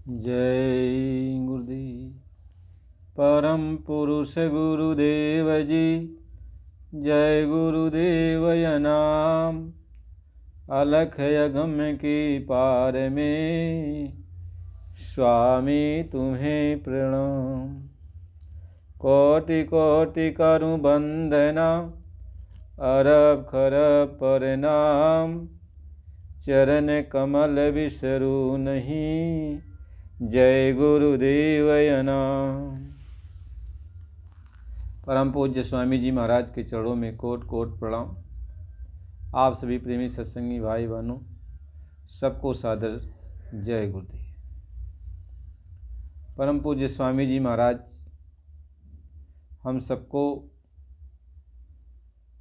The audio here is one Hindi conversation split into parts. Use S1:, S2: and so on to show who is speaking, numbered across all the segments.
S1: जय गुरुदेव। परम पुरुष गुरुदेव जी, जय गुरुदेव नाम। अलख अगम्य की पार में, स्वामी तुम्हें प्रणाम। कोटि कोटि करूं वंदना, अरब खरब प्रणाम। चरण कमल बिसरू नहीं, जय गुरुदेव नाम। परम पूज्य स्वामी जी महाराज के चरणों में कोट कोट प्रणाम। आप सभी प्रेमी सत्संगी भाई बहनों, सबको सादर जय गुरुदेव। परम पूज्य स्वामी जी महाराज हम सबको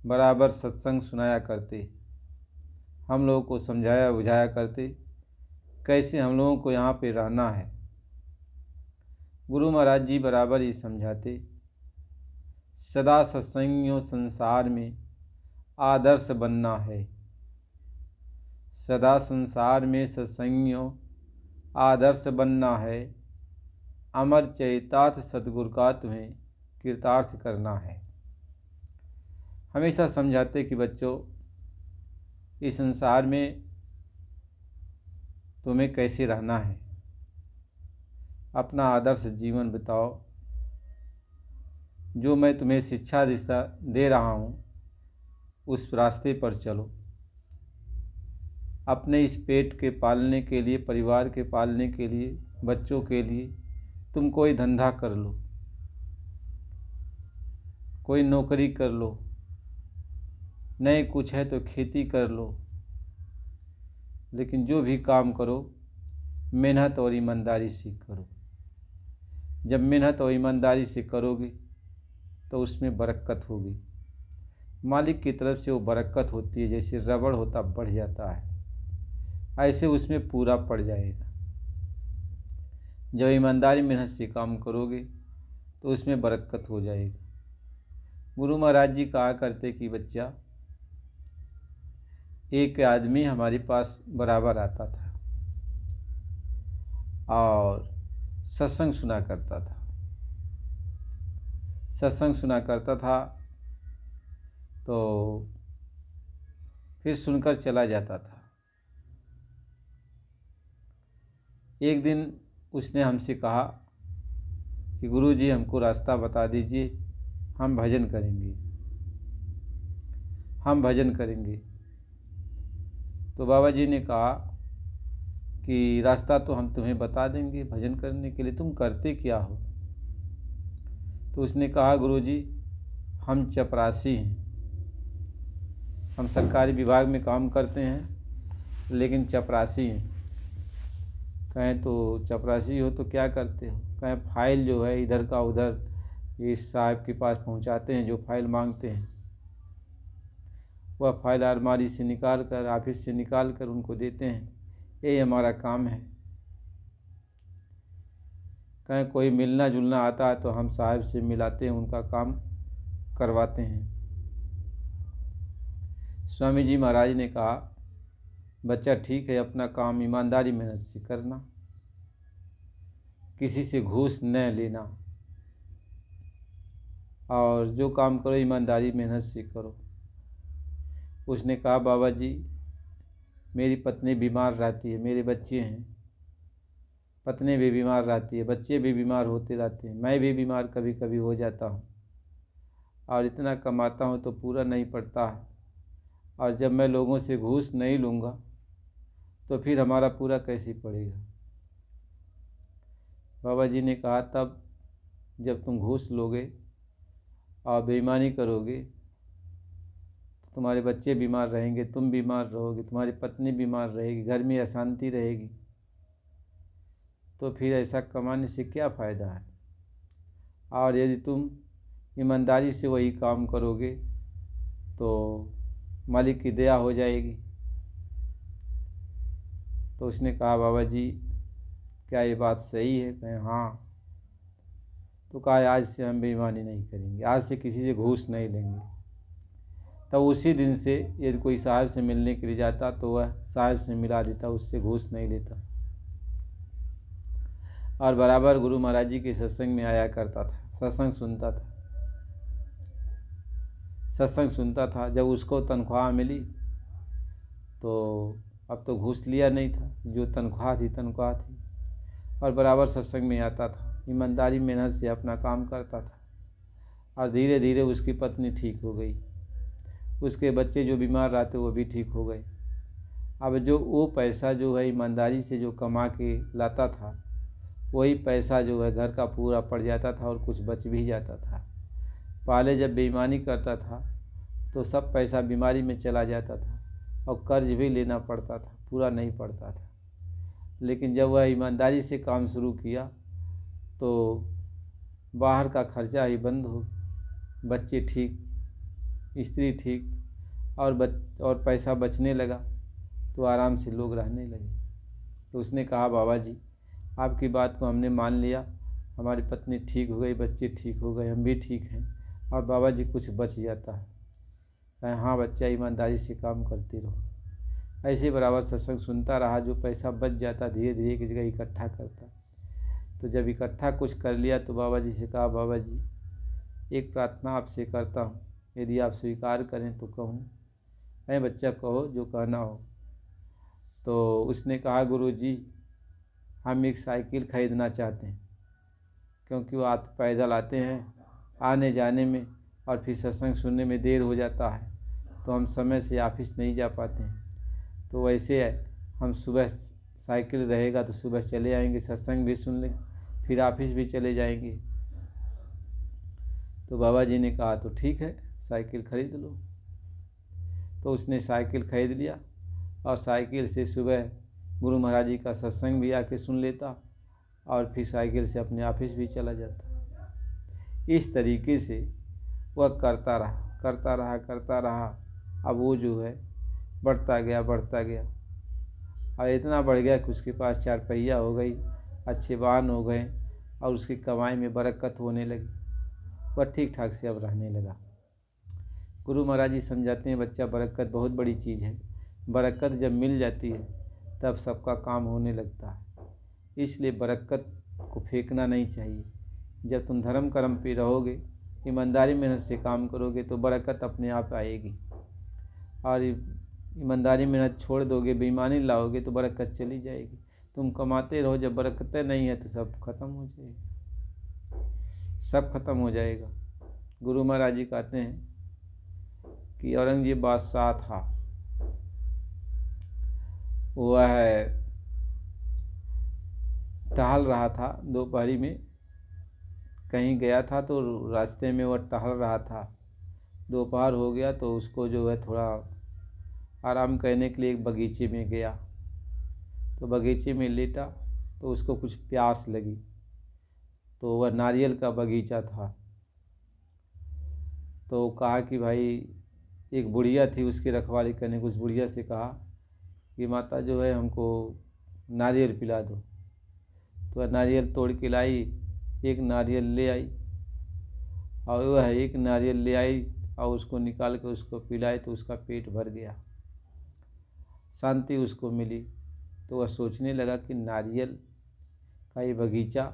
S1: बराबर सत्संग सुनाया करते, हम लोगों को समझाया बुझाया करते कैसे हम लोगों को यहाँ पे रहना है। गुरु महाराज जी बराबर ही समझाते, सदा सत्संगियों संसार में आदर्श बनना है। सदा संसार में सत्संगियों आदर्श बनना है। अमर चैतार्थ सतगुरु का तुम्हें कृतार्थ करना है। हमेशा समझाते कि बच्चों, इस संसार में तुम्हें कैसे रहना है, अपना आदर्श जीवन बिताओ। जो मैं तुम्हें शिक्षा दिशा दे रहा हूँ, उस रास्ते पर चलो। अपने इस पेट के पालने के लिए, परिवार के पालने के लिए, बच्चों के लिए तुम कोई धंधा कर लो, कोई नौकरी कर लो, नहीं कुछ है तो खेती कर लो, लेकिन जो भी काम करो मेहनत और ईमानदारी से करो। जब मेहनत और ईमानदारी से करोगे तो उसमें बरकत होगी। मालिक की तरफ से वो बरकत होती है, जैसे रबड़ होता बढ़ जाता है, ऐसे उसमें पूरा पड़ जाएगा। जब ईमानदारी मेहनत से काम करोगे तो उसमें बरकत हो जाएगी। गुरु महाराज जी कहा करते कि बच्चा, एक आदमी हमारे पास बराबर आता था और सत्संग सुना करता था। सत्संग सुना करता था तो फिर सुनकर चला जाता था। एक दिन उसने हमसे कहा कि गुरु जी हमको रास्ता बता दीजिए, हम भजन करेंगे, हम भजन करेंगे। तो बाबा जी ने कहा कि रास्ता तो हम तुम्हें बता देंगे भजन करने के लिए, तुम करते क्या हो? तो उसने कहा गुरु जी हम चपरासी हैं, हम सरकारी विभाग में काम करते हैं लेकिन चपरासी हैं। कहें तो चपरासी हो तो क्या करते हो? कहें फाइल जो है इधर का उधर इस साहब के पास पहुंचाते हैं, जो फाइल मांगते हैं वह फाइल अलमारी से निकाल कर, ऑफिस से निकाल कर उनको देते हैं। यही हमारा काम है। कहें कोई मिलना जुलना आता है तो हम साहब से मिलाते हैं, उनका काम करवाते हैं। स्वामी जी महाराज ने कहा बच्चा ठीक है, अपना काम ईमानदारी मेहनत से करना, किसी से घूस न लेना, और जो काम करो ईमानदारी मेहनत से करो। उसने कहा बाबा जी मेरी पत्नी बीमार रहती है, मेरे बच्चे हैं, पत्नी भी बीमार रहती है, बच्चे भी बीमार होते रहते हैं, मैं भी बीमार कभी कभी हो जाता हूँ, और इतना कमाता हूँ तो पूरा नहीं पड़ता है, और जब मैं लोगों से घूस नहीं लूँगा तो फिर हमारा पूरा कैसे पड़ेगा? बाबा जी ने कहा तब जब तुम घूस लोगे और बेईमानी करोगे तो तुम्हारे बच्चे बीमार रहेंगे, तुम बीमार रहोगे, तुम्हारी पत्नी बीमार रहेगी, घर में अशांति रहेगी, तो फिर ऐसा कमाने से क्या फ़ायदा है? और यदि तुम ईमानदारी से वही काम करोगे तो मालिक की दया हो जाएगी। तो उसने कहा बाबा जी क्या ये बात सही है? कहें हाँ। तो कहा आज से हम बेईमानी नहीं करेंगे, आज से किसी से घूस नहीं लेंगे। तब उसी दिन से यदि कोई साहब से मिलने के लिए जाता तो वह साहब से मिला देता, उससे घूस नहीं लेता। और बराबर गुरु महाराज जी के सत्संग में आया करता था, सत्संग सुनता था। जब उसको तनख्वाह मिली तो अब तो घूस लिया नहीं था, जो तनख्वाह थी और बराबर सत्संग में आता था, ईमानदारी मेहनत से अपना काम करता था। और धीरे धीरे उसकी पत्नी ठीक हो गई, उसके बच्चे जो बीमार रहते वो भी ठीक हो गए। अब जो वो पैसा जो है ईमानदारी से जो कमा के लाता था, वही पैसा जो है घर का पूरा पड़ जाता था और कुछ बच भी जाता था। पहले जब बेईमानी करता था तो सब पैसा बीमारी में चला जाता था और कर्ज भी लेना पड़ता था, पूरा नहीं पड़ता था। लेकिन जब वह ईमानदारी से काम शुरू किया तो बाहर का खर्चा ही बंद हो, बच्चे ठीक, स्त्री ठीक और पैसा बचने लगा तो आराम से लोग रहने लगे। तो उसने कहा, बाबा जी आपकी बात को हमने मान लिया, हमारी पत्नी ठीक हो गई, बच्चे ठीक हो गए, हम भी ठीक हैं, और बाबा जी कुछ बच जाता है। कहें हाँ बच्चा, ईमानदारी से काम करते रहो। ऐसे बराबर सत्संग सुनता रहा, जो पैसा बच जाता धीरे धीरे एक जगह इकट्ठा करता। तो जब इकट्ठा कुछ कर लिया तो बाबा जी से कहा, बाबा जी एक प्रार्थना आपसे करता हूँ, यदि आप स्वीकार करें तो कहूँ। अरे बच्चा कहो जो कहना हो। तो उसने कहा, गुरु जी हम एक साइकिल खरीदना चाहते हैं, क्योंकि वो पैदल आते हैं, आने जाने में और फिर सत्संग सुनने में देर हो जाता है, तो हम समय से ऑफिस नहीं जा पाते हैं। तो वैसे हम सुबह साइकिल रहेगा तो सुबह चले आएंगे, सत्संग भी सुन लें, फिर ऑफिस भी चले जाएंगे। तो बाबा जी ने कहा तो ठीक है, साइकिल खरीद लो। तो उसने साइकिल खरीद लिया और साइकिल से सुबह गुरु महाराज जी का सत्संग भी आके सुन लेता और फिर साइकिल से अपने ऑफिस भी चला जाता। इस तरीके से वह करता रहा। अब वो जो है बढ़ता गया और इतना बढ़ गया कि उसके पास 4 पहिया हो गई, अच्छे वाहन हो गए और उसकी कमाई में बरकत होने लगी। वह ठीक ठाक से अब रहने लगा। गुरु महाराज जी समझाते हैं, बच्चा बरकत बहुत बड़ी चीज़ है। बरकत जब मिल जाती है तब सबका काम होने लगता है। इसलिए बरकत को फेंकना नहीं चाहिए। जब तुम धर्म कर्म पे रहोगे, ईमानदारी मेहनत से काम करोगे तो बरकत अपने आप आएगी। और ईमानदारी मेहनत छोड़ दोगे, बेईमानी लाओगे तो बरकत चली जाएगी। तुम कमाते रहो, जब बरकतें नहीं है तो सब खत्म हो जाएगा, सब खत्म हो जाएगा। गुरु महाराज जी कहते हैं कि औरंगजेब बादशाह था, वह टहल रहा था, दोपहरी में कहीं गया था तो रास्ते में वह टहल रहा था। दोपहर हो गया तो उसको जो है थोड़ा आराम करने के लिए एक बगीचे में गया। तो बगीचे में लेटा तो उसको कुछ प्यास लगी। तो वह नारियल का बगीचा था। तो कहा कि भाई, एक बुढ़िया थी उसकी रखवाली करने को, उस बुढ़िया से कहा कि माता जो है हमको नारियल पिला दो। तो वह नारियल तोड़ के लाई, एक नारियल ले आई और वह एक नारियल ले आई और उसको निकाल के उसको पिलाई तो उसका पेट भर गया, शांति उसको मिली। तो वह सोचने लगा कि नारियल का ये बगीचा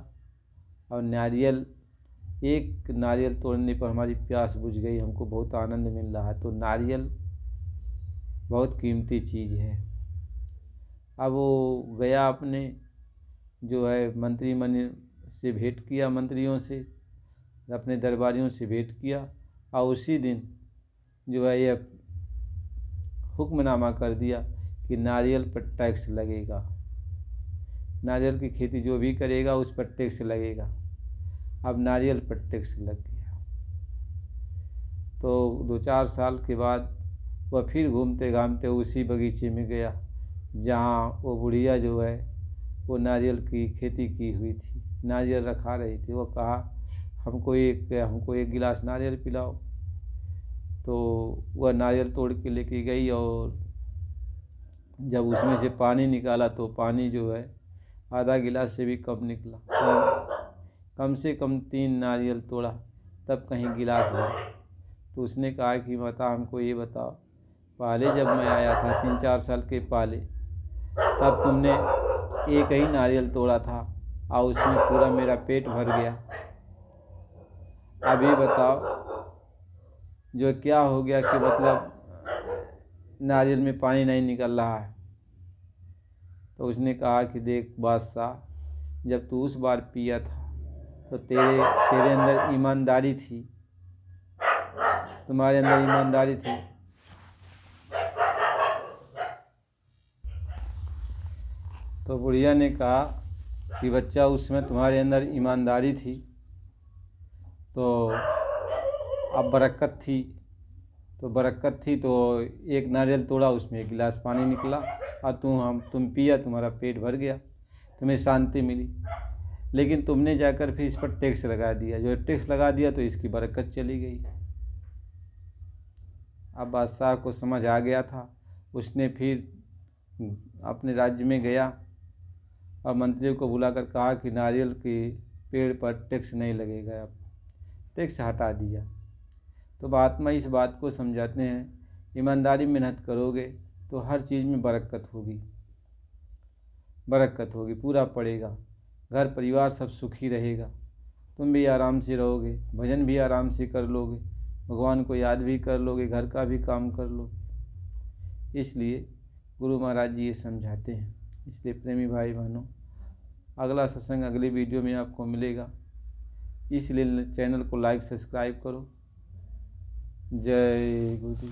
S1: और नारियल, एक नारियल तोड़ने पर हमारी प्यास बुझ गई, हमको बहुत आनंद मिल रहा है। तो नारियल बहुत कीमती चीज़ है। अब वो गया, अपने जो है मंत्री से भेंट किया, मंत्रियों से, अपने दरबारियों से भेंट किया और उसी दिन जो है यह हुक्मनामा कर दिया कि नारियल पर टैक्स लगेगा। नारियल की खेती जो भी करेगा उस पर टैक्स लगेगा। अब नारियल पर टैक्स लग गया। तो 2-4 साल के बाद वह फिर घूमते घामते उसी बगीचे में गया जहाँ वो बुढ़िया जो है वो नारियल की खेती की हुई थी, नारियल रखा रही थी। वो कहा हमको एक गिलास नारियल पिलाओ। तो वह नारियल तोड़ के लेके गई और जब उसमें से पानी निकाला तो पानी जो है आधा गिलास से भी कम निकला। कम से कम 3 नारियल तोड़ा तब कहीं गिलास भरा। तो उसने कहा कि माता हमको ये बताओ, पहले जब मैं आया था 3-4 साल के पहले, तब तुमने एक ही नारियल तोड़ा था और उसमें पूरा मेरा पेट भर गया। अभी बताओ जो क्या हो गया कि मतलब नारियल में पानी नहीं निकल रहा है। तो उसने कहा कि देख बादशाह, जब तू उस बार पिया था तो तेरे अंदर ईमानदारी थी, तुम्हारे अंदर ईमानदारी थी। तो बुढ़िया ने कहा कि बच्चा, उसमें तुम्हारे अंदर ईमानदारी थी तो अब बरकत थी, तो एक नारियल तोड़ा, उसमें 1 गिलास पानी निकला और तुम पिया, तुम्हारा पेट भर गया, तुम्हें शांति मिली। लेकिन तुमने जाकर फिर इस पर टैक्स लगा दिया, जो टैक्स लगा दिया तो इसकी बरकत चली गई। अब बादशाह को समझ आ गया था। उसने फिर अपने राज्य में गया और मंत्री को बुलाकर कहा कि नारियल के पेड़ पर टैक्स नहीं लगेगा, अब टैक्स हटा दिया। तो महात्मा इस बात को समझाते हैं, ईमानदारी मेहनत करोगे तो हर चीज़ में बरकत होगी, पूरा पड़ेगा, घर परिवार सब सुखी रहेगा, तुम भी आराम से रहोगे, भजन भी आराम से कर लोगे, भगवान को याद भी कर लोगे, घर का भी काम कर लोगे। इसलिए गुरु महाराज जी ये समझाते हैं। इसलिए प्रेमी भाई बहनों, अगला सत्संग अगली वीडियो में आपको मिलेगा, इसलिए चैनल को लाइक सब्सक्राइब करो। जय गुरु।